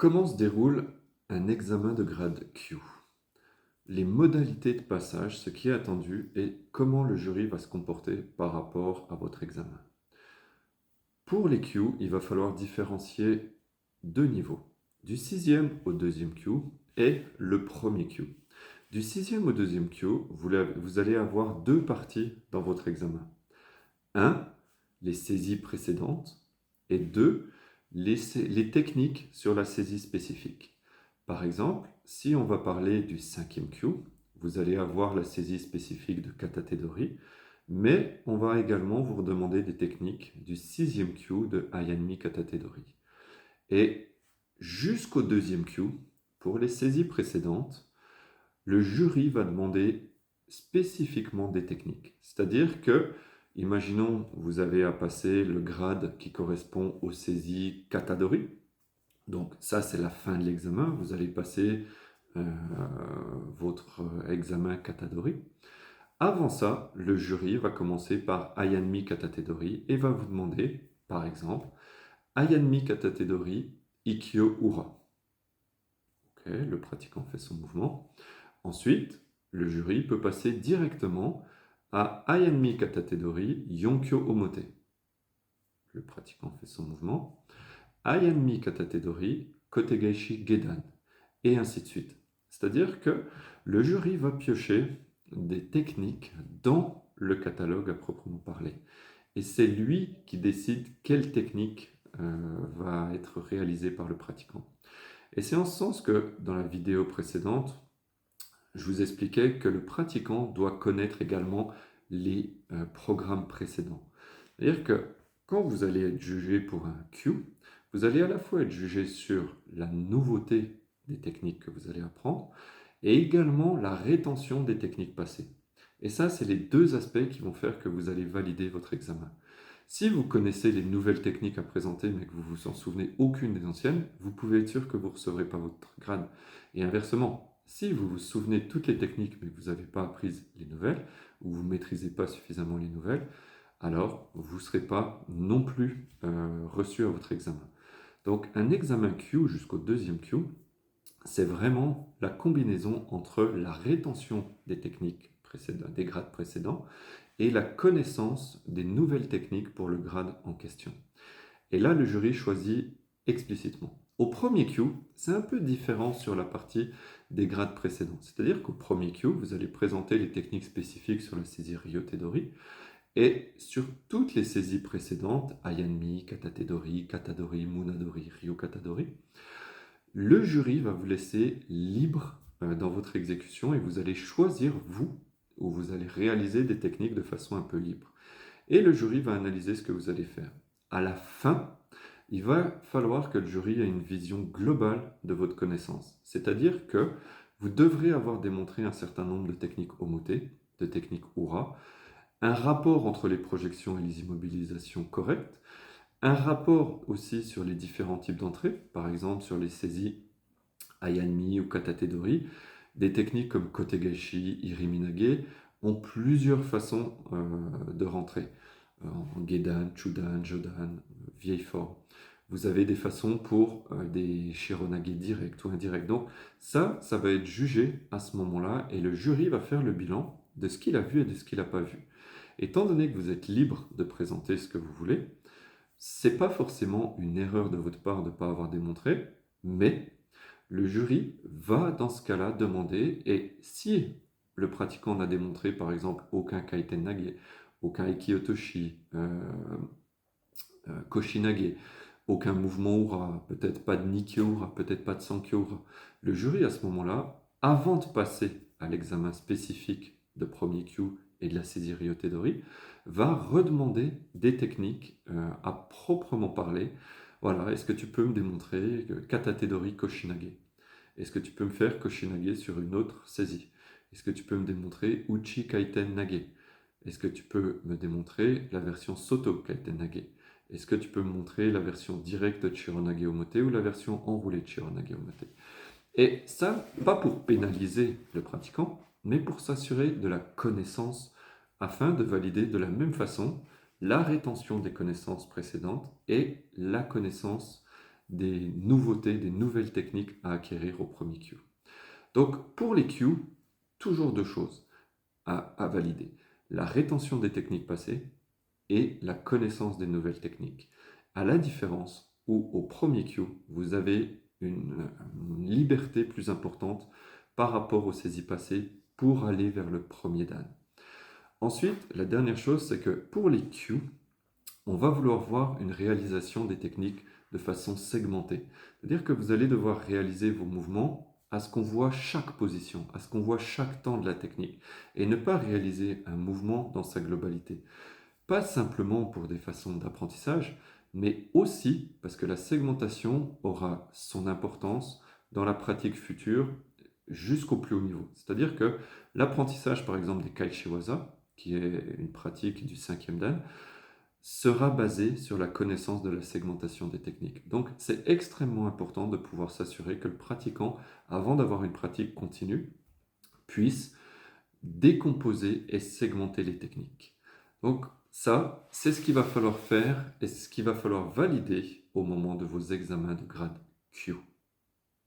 Comment se déroule un examen de grade Q? Les modalités de passage, ce qui est attendu et comment le jury va se comporter par rapport à votre examen. Pour les Q, il va falloir différencier deux niveaux. Du sixième au deuxième Q et le premier Q. Du sixième au deuxième Q, vous allez avoir deux parties dans votre examen. Un, les saisies précédentes et deux, les techniques sur la saisie spécifique. Par exemple, si on va parler du cinquième Q, vous allez avoir la saisie spécifique de Katategori, mais on va également vous demander des techniques du sixième Q de Ayanmi Katategori. Et jusqu'au deuxième Q, pour les saisies précédentes, le jury va demander spécifiquement des techniques. C'est-à-dire que, imaginons, vous avez à passer le grade qui correspond aux saisies Katadori. Donc ça, c'est la fin de l'examen. Vous allez passer euh, votre examen Katadori. Avant ça, le jury va commencer par Ayanmi Katategori et va vous demander, par exemple, Ayanmi Katategori Ikkyo Ura. Okay, le pratiquant fait son mouvement. Ensuite, le jury peut passer directement à Ayanmi Katategori Yonkyo Omote. Le pratiquant fait son mouvement. Ayanmi Katategori Kotegaishi Gedan. Et ainsi de suite. C'est-à-dire que le jury va piocher des techniques dans le catalogue à proprement parler. Et c'est lui qui décide quelle technique va être réalisée par le pratiquant. Et c'est en ce sens que dans la vidéo précédente, je vous expliquais que le pratiquant doit connaître également les programmes précédents. C'est-à-dire que quand vous allez être jugé pour un Q, vous allez à la fois être jugé sur la nouveauté des techniques que vous allez apprendre et également la rétention des techniques passées. Et ça, c'est les deux aspects qui vont faire que vous allez valider votre examen. Si vous connaissez les nouvelles techniques à présenter mais que vous ne vous en souvenez aucune des anciennes, vous pouvez être sûr que vous ne recevrez pas votre grade. Et inversement, si vous vous souvenez de toutes les techniques mais que vous n'avez pas apprises les nouvelles, ou vous ne maîtrisez pas suffisamment les nouvelles, alors vous ne serez pas non plus reçu à votre examen. Donc un examen Q jusqu'au deuxième Q, c'est vraiment la combinaison entre la rétention des techniques précédentes, des grades précédents, et la connaissance des nouvelles techniques pour le grade en question. Et là, le jury choisit explicitement. Au premier Q, c'est un peu différent sur la partie des grades précédents. C'est-à-dire qu'au premier Q, vous allez présenter les techniques spécifiques sur la saisie Ryotedori, et sur toutes les saisies précédentes, Ayanmi, Katategori, Katadori, Munadori, Ryokatadori, le jury va vous laisser libre dans votre exécution et vous allez choisir, vous, ou vous allez réaliser des techniques de façon un peu libre. Et le jury va analyser ce que vous allez faire. À la fin, il va falloir que le jury ait une vision globale de votre connaissance. C'est-à-dire que vous devrez avoir démontré un certain nombre de techniques omotées, de techniques Ura, un rapport entre les projections et les immobilisations correctes, un rapport aussi sur les différents types d'entrées, par exemple sur les saisies Ayanmi ou Katategori. Des techniques comme Kotegaeshi, Iriminage ont plusieurs façons de rentrer. En Gedan, Chudan, Jodan, vieille forme. Vous avez des façons pour des Shironage directs ou indirects. Donc ça va être jugé à ce moment-là et le jury va faire le bilan de ce qu'il a vu et de ce qu'il n'a pas vu. Étant donné que vous êtes libre de présenter ce que vous voulez, c'est pas forcément une erreur de votre part de ne pas avoir démontré, mais le jury va dans ce cas-là demander, et si le pratiquant n'a démontré par exemple aucun kaiten nage, aucun ikiotoshi, koshinage, aucun mouvement ura, peut-être pas de nikyo ura, peut-être pas de sankyo ura, le jury à ce moment-là, avant de passer à l'examen spécifique de premier Q et de la saisie Ryotedori, va redemander des techniques à proprement parler. Voilà, est-ce que tu peux me démontrer Katategori Koshinage? Est-ce que tu peux me faire Koshinage sur une autre saisie? Est-ce que tu peux me démontrer Uchi Kaiten Nage? Est-ce que tu peux me démontrer la version Soto Kaiten Nage? Est-ce que tu peux me montrer la version directe de Chironage Omote ou la version enroulée de Chironage Omote? Et ça, pas pour pénaliser le pratiquant, mais pour s'assurer de la connaissance afin de valider de la même façon la rétention des connaissances précédentes et la connaissance des nouveautés, des nouvelles techniques à acquérir au premier Q. Donc pour les Q, toujours deux choses à valider. La rétention des techniques passées et la connaissance des nouvelles techniques. À la différence où au premier Q, vous avez une liberté plus importante par rapport aux saisies passées pour aller vers le premier Dan. Ensuite, la dernière chose, c'est que pour les Q, on va vouloir voir une réalisation des techniques de façon segmentée. C'est-à-dire que vous allez devoir réaliser vos mouvements à ce qu'on voit chaque position, à ce qu'on voit chaque temps de la technique, et ne pas réaliser un mouvement dans sa globalité. Pas simplement pour des façons d'apprentissage, mais aussi parce que la segmentation aura son importance dans la pratique future jusqu'au plus haut niveau. C'est-à-dire que l'apprentissage, par exemple, des Kaichiwaza, qui est une pratique du 5e Dan, sera basé sur la connaissance de la segmentation des techniques. Donc, c'est extrêmement important de pouvoir s'assurer que le pratiquant, avant d'avoir une pratique continue, puisse décomposer et segmenter les techniques. Donc, ça, c'est ce qu'il va falloir faire et ce qu'il va falloir valider au moment de vos examens de grade Q.